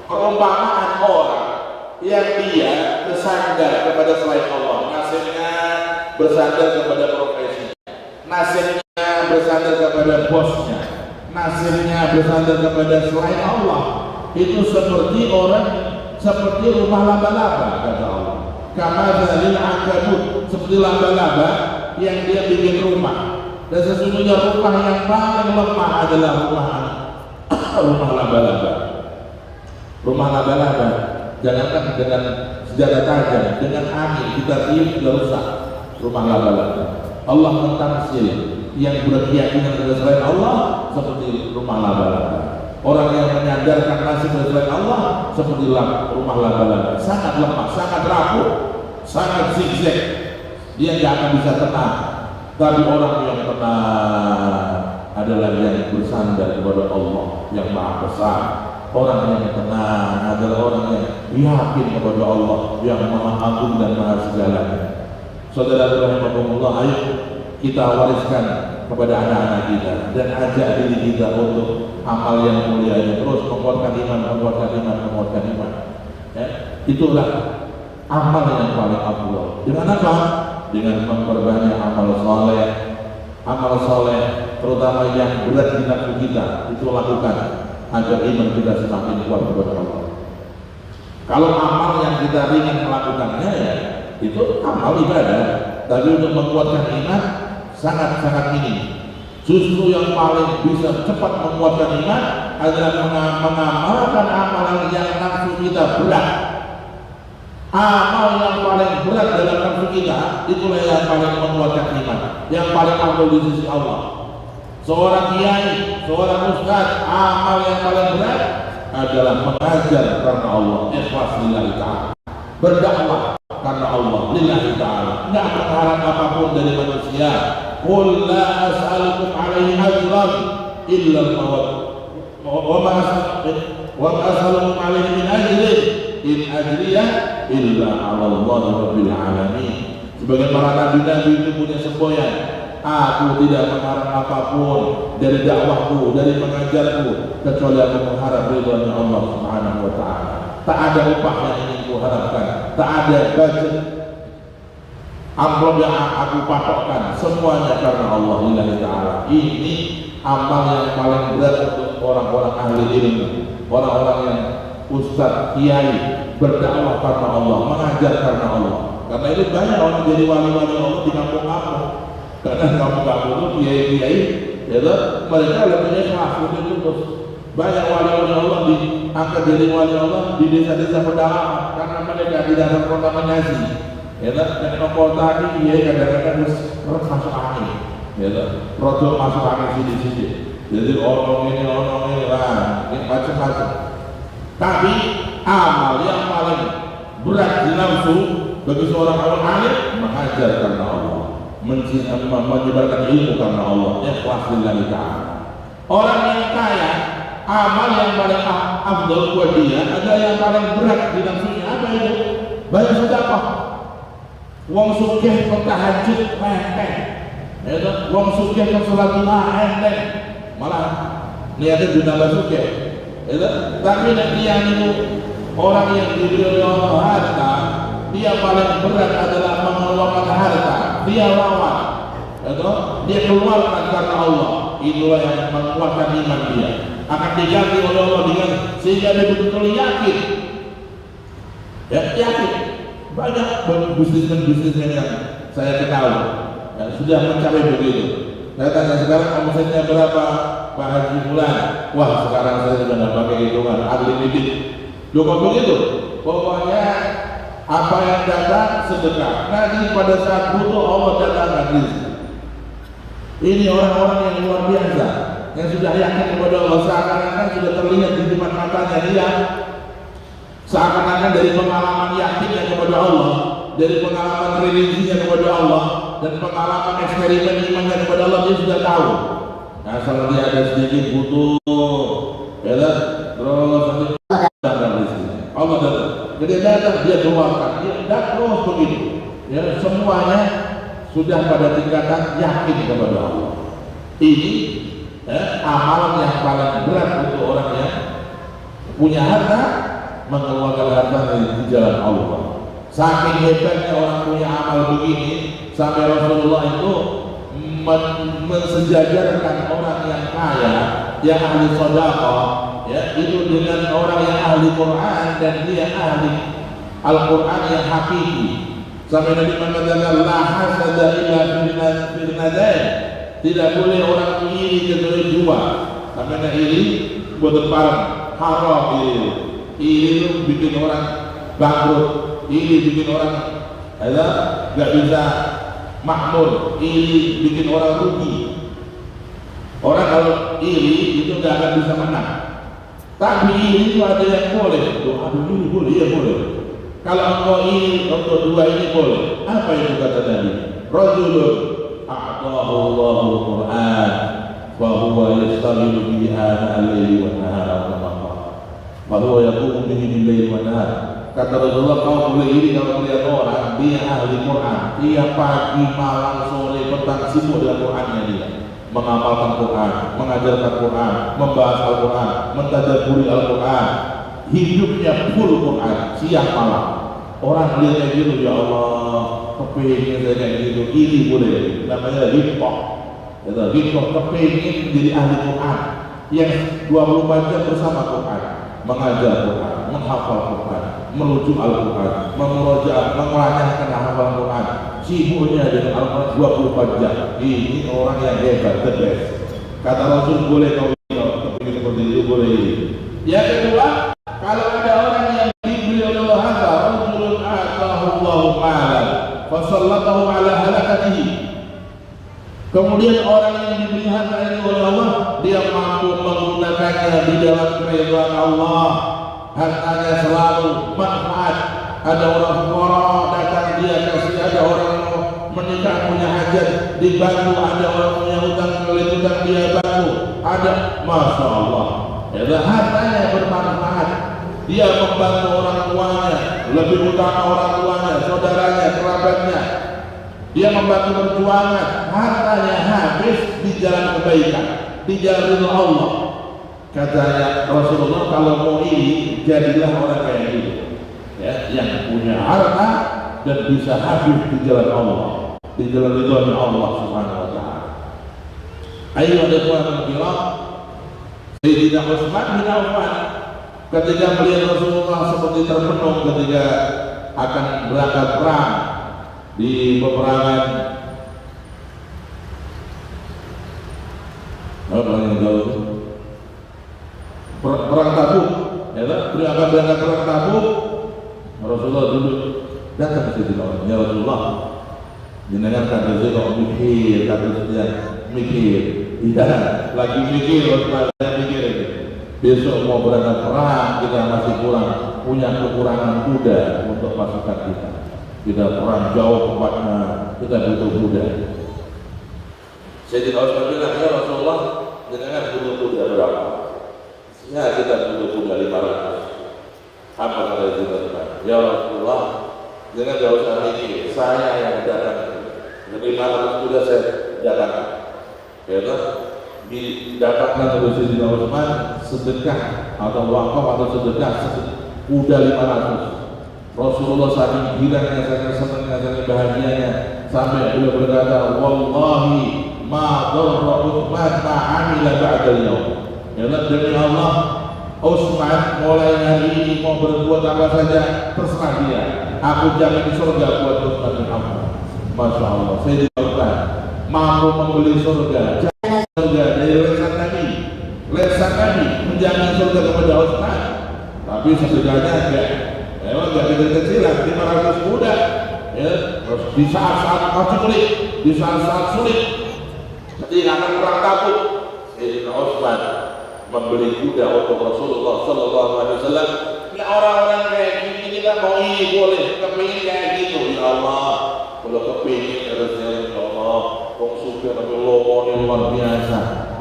S1: Perumpamaan orang yang dia bersandar kepada selain Allah, nasibnya bersandar kepada profesinya, nasibnya bersandar kepada bosnya, nasibnya bersandar kepada selain Allah, itu seperti rumah laba-laba, kata Allah. Kamathali al-ankabut, seperti laba-laba yang dia bikin rumah. Dan sesungguhnya rumah yang paling lemah adalah rumah laba-laba. Rumah laba-laba, jangankan dengan senjata tajam, dengan angin kita tiup sudah rusak rumah laba-laba. Allah mentamsil yang berkeyakinan kepada selain Allah seperti rumah laba-laba. Orang yang menyandarkan nasib selain Allah seperti rumah laba-laba, sangat lemah, sangat rapuh, sangat zigzag. Dia tidak akan bisa tenang. Tapi orang yang tenang adalah yang bersandar kepada Allah yang Maha Besar. Orang yang tenang adalah orang yang yakin kepada Allah yang Maha Agung dan Maha Segalanya. Saudara rahimahumullah, ayo kita wariskan kepada anak-anak kita dan ajak diri kita untuk amal yang mulia ini, terus menguatkan iman. Ya, itulah amal yang paling afdal. Dengan apa? Dengan memperbanyak amal soleh, terutama yang berat di nafsu kita, itu lakukan agar iman kita semakin kuat kepada Allah. Kalau amal yang kita ringan melakukannya, ya itu amal ibadah, tapi untuk menguatkan iman sangat-sangat minim. Justru yang paling bisa cepat menguatkan iman adalah mengamalkan amalan yang nafsu kita berat. Amal yang paling berat dalam nafsu kita, itulah yang paling menguatkan iman, yang paling afdal di sisi Allah. Seorang kiai, seorang ustaz, amal yang paling berat adalah mengajar karena Allah, ikhlas lillahi ta'ala, berdakwah karena Allah lillahi ta'ala, tidak mengharap apapun dari manusia. Qul la as'alukum alaihi ajran illa al-mawaddah wa ma as'alukum alaihi min ajrin in ajriya illa 'ala Allah rabbil alamin. Sebagaimana nabi-nabi itu punya semboyan, aku tidak mengharap apapun dari dakwahku, dari mengajarku, kecuali aku mengharap ridhonya Allah Subhanahu wa ta'ala. Tak ada upah yang ingin ku harapkan, tak ada budget amplop yang aku patokkan, semuanya karena Allah lillahi ta'ala. Ini amal yang paling berat untuk orang-orang ahli ilmu, orang-orang yang ustaz, kiai, berdakwah karena Allah, mengajar karena Allah. Karena ini banyak orang jadi wali-wali Allah di kampung-kampung. Karena kampung-kampung itu kiai-kiai, ya mereka lebih ikhlas, lebih tulus. Banyak wali-wali Allah diangkat jadi wali Allah di desa-desa pedalaman karena mereka tidak terkontaminasi. Ya dan nongol tadi dia kadang-kadang harus masuk angin, ya rodo masuk angin sini-sini. Jadi orang ini lah, ini macam-macam. Tapi amal yang paling berat di nafsu bagi seorang orang alim, mengajar karena Allah, menyebarkan ilmu karena Allah, ikhlas lillahi ta'ala. Orang yang kaya, amal yang paling afdal buat dia ada yang paling berat di nafsunya, apa itu? Banyak sedekah. Wong sugih tahajud enteng, ya wong sugih salat duha enteng, malah niatnya junabah sugih, ya tapi nek dia itu orang yang diberi Allah harta, dia paling berat adalah mengeluarkan harta, dia lawan, ya dia keluarkan karena Allah. Itulah yang menguatkan iman dia, akan diganti oleh Allah dengan sehingga dia betul-betul yakin, ya yakin. Banyak bisnismen yang saya kenal ya, sudah mencapai begitu. Saya tanya sekarang omsetnya berapa Pak Haji bulan? Wah sekarang saya sudah nggak pakai hitungan, unlimited. Loh kok begitu? Pokoknya apa yang datang sedekah. Nanti pada saat butuh Allah datangkan rezeki. Ini orang-orang yang luar biasa, yang sudah yakin kepada Allah, seakan-akan sudah terlihat di depan matanya dia. Seakan-akan dari pengalaman yakinnya kepada Allah, dari pengalaman religinya kepada Allah, dan pengalaman eksperimen imannya kepada Allah, dia sudah tahu. Nah, asal dia ada sedikit butuh, ya terus datang rezeki. Allah datang, jadi datang dia keluarkan, dia terus begitu. Ya semuanya sudah pada tingkatan yakin kepada Allah. Ini amalan yang paling berat untuk orang yang punya harta, mengeluarkan harta di jalan Allah. Saking hebatnya orang punya amal begini, sampai Rasulullah itu mensejajarkan orang yang kaya, yang ahli sedekah, ya itu dengan orang yang ahli Quran dan dia ahli Al-Quran yang hakiki. Sampai Nabi mengatakan la hasada illa fil nadain, tidak boleh orang iri kecuali dua. Karena iri buat haram iri. Ini itu bikin orang bangkrut, ini bikin orang nggak bisa makmur, ini bikin orang rugi. Orang kalau iri itu nggak akan bisa menang. Tapi ini ada yang boleh. Doa ini boleh, ya boleh. Kalau engkau ini untuk dua ini boleh. Apa itu kata Nabi? Rajulun a'tahu Allahul Qur'an wa huwa yastaghilu bihi ana al-laili wan nahar wa huwa yaqumu bihi bil-laili wan nahar. Kata Rasulullah, kau boleh ini kalau melihat orang dia ahli Quran, dia pagi, malam, sore, petang sibuk dengan Qurannya dia, mengamalkan Quran, mengajarkan Quran, membahas Al-Quran, mentadaburi Al-Quran, hidupnya full Quran, siang malam. Orang lihat kayak gitu, ya Allah, kepingin saya kayak gitu, ini boleh, namanya hipok. Hipok kepingin menjadi ahli Quran, yang 24 jam bersama Quran, mengajar Quran, menghafal Quran, merujuk Al-Quran, memurojaah, mengelanyahkan hafal Quran, sibuknya dengan Al-Quran 24 jam. Ini orang yang hebat, the best. Kata Rasul, boleh kau kepingin seperti itu, boleh. Yang kedua, kalau ada orang yang diberi oleh Allah Azza, Rasulun atahu Allahu ma'alan fasallatahu ala halakatihi. Kemudian orang yang diberi harta ini oleh Allah, dia mampu menggunakannya di dalam keridhaan Allah. Hartanya selalu manfaat. Ada orang fuqara datang dia kasih, ada orang menikah punya hajat dibantu, ada orang punya hutang melitutan dia bantu, ada, masya Allah. Ya, hartanya bermanfaat. Dia membantu orang tuanya, lebih utama orang tuanya, saudaranya, kerabatnya. Dia membantu perjuangan, hartanya habis di jalan kebaikan, di jalan Allah. Katanya Rasulullah, kalau mau ini jadilah orang kayak gitu, ya, yang punya harta dan bisa habis di jalan Allah, di jalan ridhonya Allah Subhanahu wa taala. Ayo ikhwan fillah, Sayyidina Utsman bin Affan ketika melihat Rasulullah seperti termenung ketika akan berangkat perang di peperangan perang Tabuk, ya kan? Beliau akan berangkat perang Tabuk. Rasulullah duduk, datang ke situ, ya Rasulullah, jenengan kata saya mikir, kata saya mikir, tidak lagi mikir, Rasulullah mikir itu. Besok mau berangkat perang, kita masih kurang, punya kekurangan kuda untuk pasukan kita. Kita perang jauh tempatnya, kita butuh kuda. Saya tidak harus bilang, ya Rasulullah, jenengan butuh kuda berapa? Ya, kita butuh kuda 500. Apa kata Rasulullah? Ya Rasulullah, jangan jauh usah mikir, saya yang datang. 500 kuda saya datang. Ya, didapatkan oleh Sayyidina Utsman sedekah atau wakaf atau sedekah kuda 500. Rasulullah saking girangnya, saking senangnya, saking bahagianya, sampai beliau berkata, wallahi ma dharra Utsman ma amila ba'da al-yawm. Ya, demi Allah, Utsman mulai hari ini mau berbuat apa saja terserah dia. Aku jamin di surga buat Utsman bin Affan. Masya Allah, saya dilakukan mampu membeli surga. Surga dari lesan Nabi menjamin surga kepada Utsman. Tapi sedekahnya memang gak kecil-kecilan, 500 kuda. Ya, terus di saat-saat sulit, di saat-saat sulit, ketika akan perang Tabuk, Sayyidina Utsman membeli kuda untuk Rasulullah Sallallahu Alaihi Wasallam. Nah, orang-orang kayak gini kita mau ini boleh, kepingin kayak gitu, ya Allah. Kalau kepingin harusnya, ya Allah, Wong Supir tapi lomone luar biasa,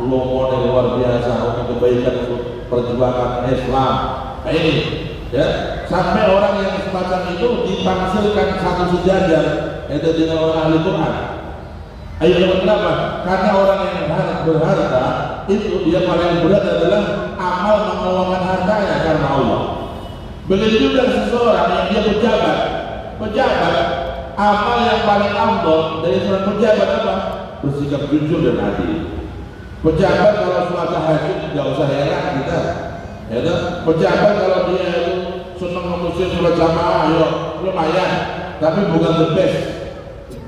S1: untuk kebaikan, untuk perjuangan Islam. Nah ini, ya, sampai orang yang semacam itu ditangsirkan satu sejajar, itu dengan orang ahli Quran. Ayo, kenapa? Karena orang yang berharta itu dia paling berat adalah amal mengelola hartanya karena Allah. Begitu juga seseorang yang dia pejabat, amal yang paling afdal dari seorang pejabat apa? Bersikap jujur dan adil. Pejabat kalau sholat tahajud nggak usah heran kita, ya kan? Pejabat kalau dia itu senang memutuskan sholat jamaah, ya lumayan, tapi bukan the best.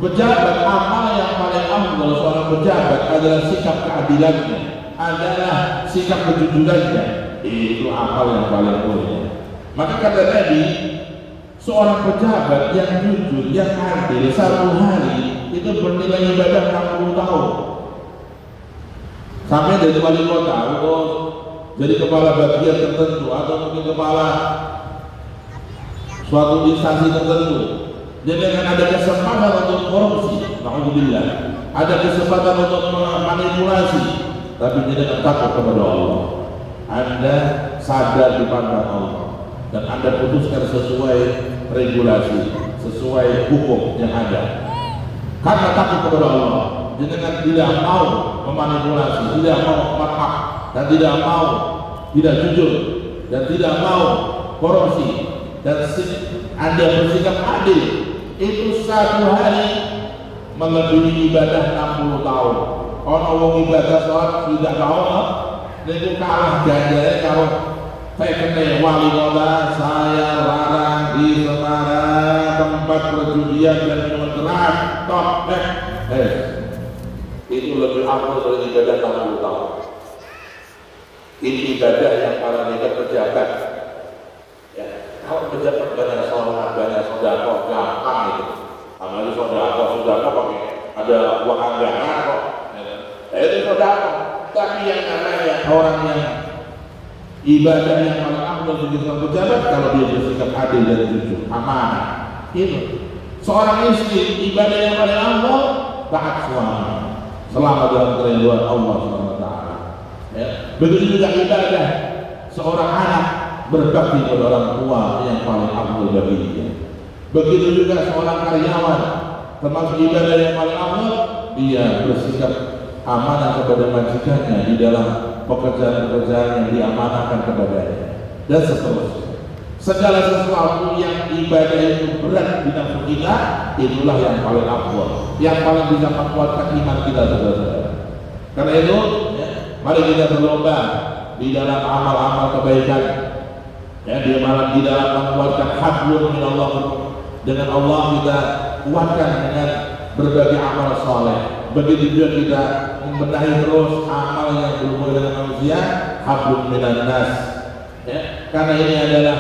S1: Pejabat, amal yang paling afdal seorang pejabat adalah sikap keadilannya, adalah sikap kejujurannya. Itu amal yang paling mulia. Maka kata Nabi, seorang pejabat yang jujur, yang adil, satu hari itu bernilai ibadah 60 tahun. Sampai dari wali kota, jadi kepala bagian tertentu atau mungkin kepala suatu instansi tertentu, jadi akan ada kesempatan untuk korupsi, na'udzubillah, ada kesempatan untuk memanipulasi, tapi tidak takut kepada Allah. Anda sadar di pandang Allah dan Anda putuskan sesuai regulasi, sesuai hukum yang ada. Karena takut kepada Allah, jangan tidak mau memanipulasi, tidak mau makar, dan tidak mau tidak jujur, dan tidak mau korupsi, dan Anda bersikap adil. Itu satu hari melebihi ibadah 60 tahun. Orang wong ibadah sholat tidak tahu, itu kalah ganjarnya kalau saya kena wali kota, saya larang di Semarang tempat perjudian dan minuman keras, top itu lebih afdal dari ibadah 60 tahun. Ini ibadah yang para dekat pejabat. Ya, kalau pejabat banyak sholat, banyak sedekah, gampang itu. Apalagi sedekah pakai ada uang anggaran kok. Itu sedekah. Tapi yang namanya orang yang ibadah yang paling afdal bagi seorang pejabat kalau dia bersikap adil dan jujur, amanah. Itu seorang istri ibadah yang paling afdal taat suami, selama dalam keridhaan Allah SWT. Ya. Begitu juga ibadah seorang anak berbakti kepada orang tua yang paling afdal bagi dia. Begitu juga seorang karyawan, termasuk ibadah yang paling afdal dia bersikap amanah kepada majikannya di dalam pekerjaan-pekerjaan yang diamanahkan kepadanya, dan seterusnya. Segala sesuatu yang ibadah itu berat di nafsu kita, itulah yang paling afdal, yang paling bisa menguatkan iman kita, saudara-saudara. Karena itu, ya, mari kita berlomba di dalam amal-amal kebaikan, ya, di dalam menguatkan hablum minallah. Dengan Allah kita kuatkan dengan berbagai amal soleh. Begitu juga kita membenahi terus amal yang berhubungan dengan manusia, hablum minan nas. Ya, karena ini adalah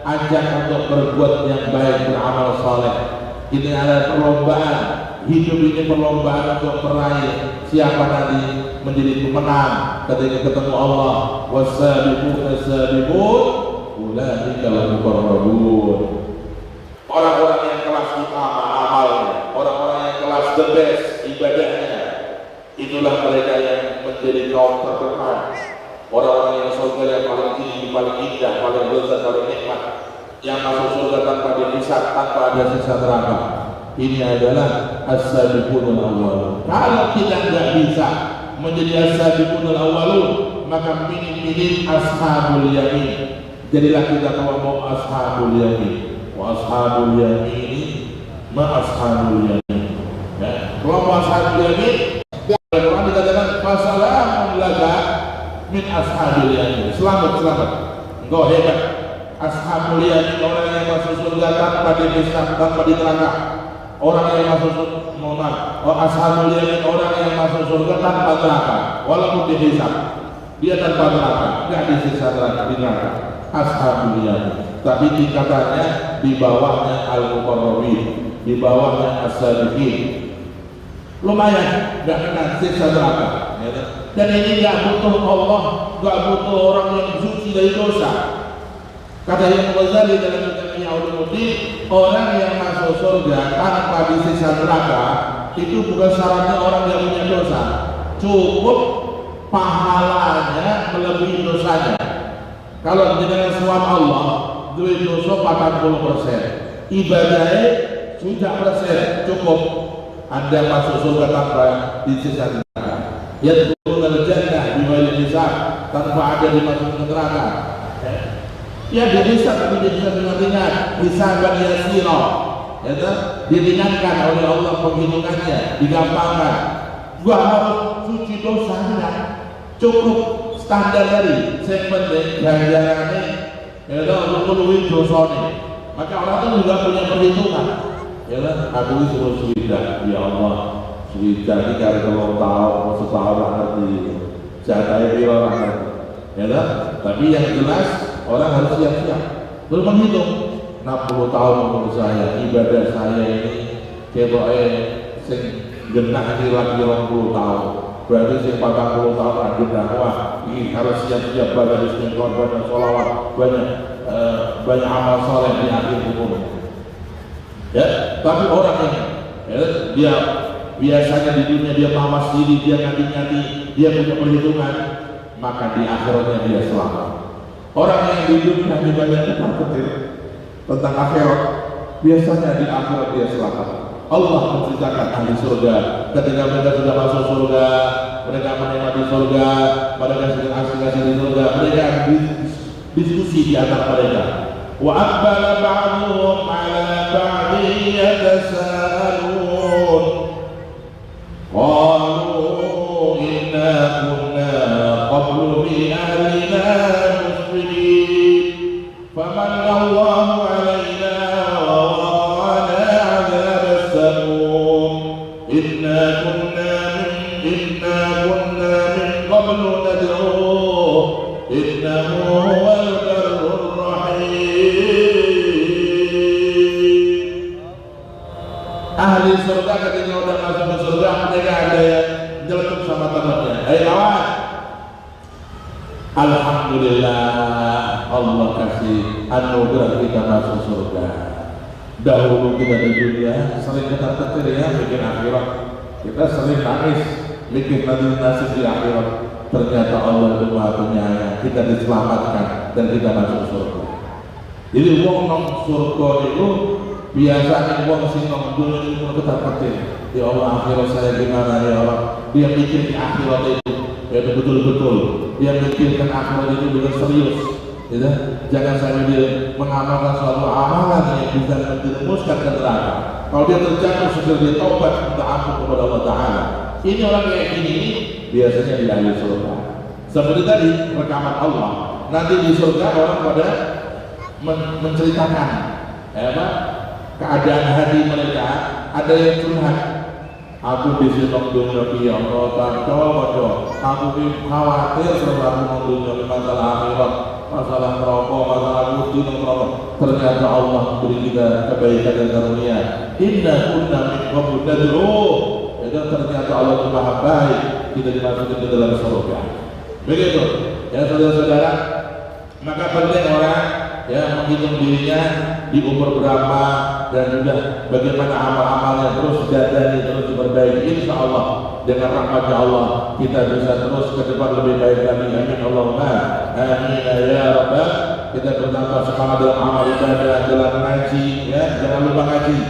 S1: ajang untuk berbuat yang baik, beramal soleh. Ini adalah perlombaan. Hidup ini perlombaan untuk meraih siapa nanti menjadi pemenang ketika ketemu Allah. Wasabiquna sabiqun ulaika lahum muqarrabun. Orang-orang yang kelas utama amalnya, orang-orang yang kelas the best ibadahnya, itulah mereka yang menjadi kaum terkenal. Orang-orang yang surga yang paling tinggi, paling indah, paling lezat, paling nikmat, yang masuk surga tanpa dihisab, tanpa ada siksa neraka. Ini adalah as-sabiqunul awwalun. Kalau kita nggak bisa menjadi as-sabiqunul awwalun, maka minim-minim ashabul yamin. Jadilah kita kelompok ashabul yamin. Wa ashabul yamin ma ashabul yamin. Ya, kelompok ashabul yamin. Al-Quran dikatakan fasalamun laka min ashabil yamin. Selamat, selamat. Engkau hebat. Ashabul yamin, orang yang masuk surga tanpa dihisab, tanpa diteraka. Orang yang masuk surga, ashabul yamin, orang yang masuk surga tanpa neraka, walaupun dihisab, dia tanpa neraka, enggak disiksa neraka, di neraka. Ashabul yamin. Tapi tingkatannya di bawahnya al-muqarrabin, di bawahnya as-sabiqin. Lumayan, nggak kena siksa neraka. Dan ini nggak butuh Allah, nggak butuh orang yang suci dari dosa. Kata Imam Ghazali dalam kitabnya Ulumuddin, orang yang masuk surga tanpa disiksa neraka itu bukan syaratnya orang yang punya dosa, cukup pahalanya melebihi dosanya. Kalau dengan suap Allah, duit dosa 40%, ibadahnya sudah persen, cukup. Anda masuk surga tanpa disiksa neraka. Yadkhulul jannah bighairi hisab, tanpa ada dimasukkan neraka. Ya dihisab, tapi dihisab dengan ringan, hisaban yasira. Ya, diringankan oleh Allah penghitungannya, digampangkan. Gua harus suci dosa enggak? Cukup standar dari sing penting ganjarane ya untuk meluwi dosane. Maka orang itu juga punya perhitungan. Ya kan, aku suruh suwidak, ya Allah, suwidak ini kali kalau tahu setahun nanti jatahnya piro nanti. Ya kan, tapi yang jelas orang harus siap-siap. Terus menghitung 60 tahun umur saya, ibadah saya ini ketoke sing genah iki lagi 20 tahun. berarti si 40 tahun lanjut dakwah ini harus siap-siap banyak istighfar, banyak sholawat, banyak amal soleh di akhir umur. Ya, tapi orang yang dia biasanya di dunia dia mawas diri, dia ngati-ngati, dia punya perhitungan, maka di akhiratnya dia selamat. Orang yang di dunia juga banyak kecil tentang akhirat, biasanya di akhirat dia selamat. Allah menceritakan ahli surga ketika mereka sudah masuk surga, mereka menikmati surga, mereka sedang asik-asik di surga, mereka diskusi di antara mereka. Wa aqbala ba'dhum 'ala ba'din yatasaalun. Qalu inna kunna qablu bi ahlina muslimin. Famanna Allahu 'alaina wa waqana 'adzab as-samum. Inna kunna min qablu nad'uhu innahu huwal barrur rahim. Ahli surga ketika udah masuk ke surga mereka ada yang nyeletuk sama temannya, "Hei kawan, alhamdulillah Allah kasih anugerah kita masuk surga. Dahulu kita di dunia sering ketar-ketir ya bikin akhirat, kita sering nangis bikin nasib di akhirat. Ternyata Allah itu Maha Penyayang, kita diselamatkan dan kita masuk surga." Jadi wong nang surga itu biasanya wong sing nang dunia itu ketar-ketir, ya Allah akhirat saya gimana ya Allah. Dia mikir di akhirat itu ya betul-betul, dia mikirkan akhirat itu dengan serius. Ya, jangan sampai dia mengamalkan suatu amalan yang bisa menjerumuskan ke neraka. Kalau dia terjatuh segera dia taubat minta ampun kepada Allah Ta'ala. Ini orang kayak gini biasanya di ahli surga. Seperti tadi rekaman Allah, nanti di surga orang pada menceritakan keadaan hati mereka. Ada yang curhat, aku di sini dunia ya Allah, aku khawatir terus aku dunia masalah akhirat, masalah rokok, masalah wudhu, ternyata Allah beri kita kebaikan dan karunia. Inna kunna min qablu nad'uhu. Itu ternyata Allah itu Maha baik, kita dimasukkan ke dalam surga. Begitu ya saudara-saudara. Maka penting orang ya menghitung dirinya di umur berapa dan juga bagaimana amal-amalnya terus dadani, terus diperbaiki. Insya Allah dengan rahmatnya Allah kita bisa terus ke depan lebih baik lagi. Amin Allahumma amin ya Rabbal. Kita bertambah semangat dalam amal ibadah, dalam ngaji ya, jangan lupa ngaji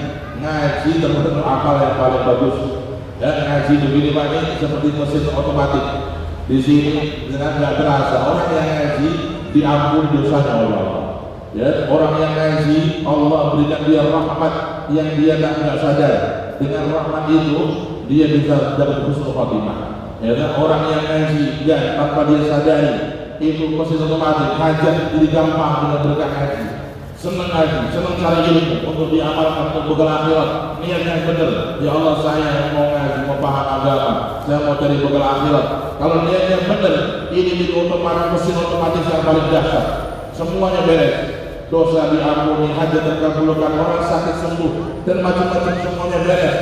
S1: termasuk amal yang paling bagus. Dan ngaji begini Pak ini seperti mesin otomatis. Di sini dengan nggak terasa orang yang ngaji diampuni dosanya oleh Allah. Ya, orang yang ngaji Allah berikan dia rahmat yang dia nggak sadar. Dengan rahmat itu dia bisa dapat husnul khotimah. Ya, orang yang ngaji dan tanpa dia sadari itu mesin otomatis hajat jadi gampang dengan berkah ngaji. Senang ngaji, senang cari ilmu untuk diamalkan untuk bekal akhirat. Niat yang benar, ya Allah saya mau ngaji, mau paham agama, saya mau cari bekal akhirat. Kalau niat yang benar, ini di otomatis mesin otomatis yang paling dahsyat. Semuanya beres, dosa diampuni, hajat terkabulkan, orang sakit sembuh, dan macam-macam semuanya beres.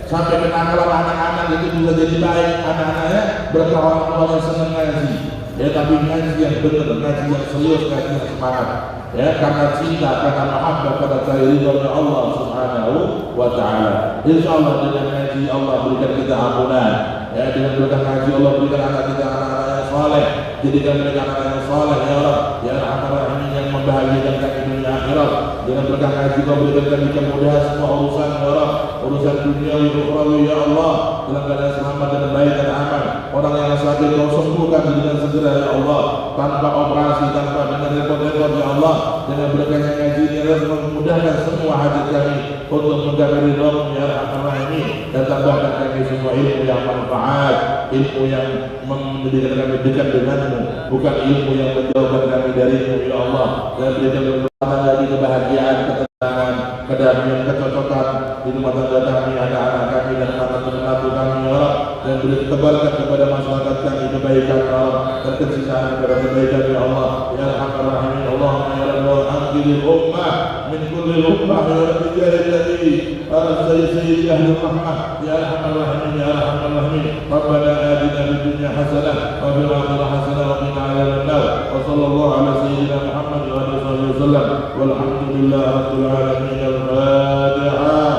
S1: Sampai kenakalan anak-anak itu bisa jadi baik, anak-anaknya berkah orang tua yang senang ngaji. Ya tapi ngaji yang benar, ngaji yang serius, ngaji yang semangat. Ya karena cinta, karena mahabbah, karena ridhonya Allah Subhanahu wa Ta'ala. Insyaallah dengan ngaji Allah berikan kita ampunan. Ya dengan berkat ngaji Allah berikan anak kita anak-anak yang saleh. Jadikan mereka anak yang saleh ya Allah. Ya Rahman yang membahagiakan kami dunia akhirat. Dengan berkat ngaji Allah berikan kami kemudahan semua urusan ya Allah. Urusan dunia ukhrawi ya Allah. Dalam keadaan selamat dan baik dan aman. Orang yang sakit kau sembuhkan dengan segera ya Allah. Tanpa operasi, tanpa dengan repot-repot ya Allah. Dengan berkatnya ngaji ini adalah memudahkan semua hajat kami untuk menggapai ridho-Mu ya Rahman ini, dan tambahkan kami semua ilmu yang manfaat, ilmu yang menjadikan kami dekat denganmu, bukan ilmu yang menjauhkan kami darimu ya Allah. Dan berikan kekuatan lagi kebahagiaan, ketenangan, kedamaian, kecocokan di rumah tangga kami, anak-anak kami dan anak-anak kami ya Allah. Dan yang tebarkan kepada masyarakat kami kebaikan ya Allah, dan kesusahan kepada kebaikan ya Allah ya Arhamar Rahimin. Allahumma ya Rabbal anqidil ummah min kulli ummah ya Rabbi jalali sayyidi ahli rahmah ya Arhamar Rahimin ya Arhamar Rahimin. Rabbana atina fid dunya hasanah wa fil akhirati hasanah wa qina adzaban nar. Wa sallallahu ala sayyidina Muhammad wa alihi wasallam walhamdulillahi rabbil alamin. Al-Fatihah.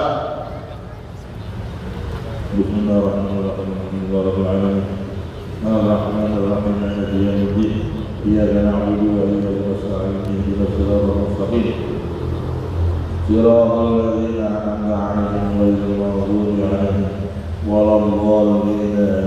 S1: Bismillahirrahmanirrahim. Alhamdulillahirabbil alamin. Ar-Rahmanir Rahim. Maliki yaumiddin. Iyyaka na'budu wa iyyaka nasta'in. Ihdinas siratal mustaqim. Siratal ladzina an'amta 'alaihim ghairil maghdubi 'alaihim waladdallin.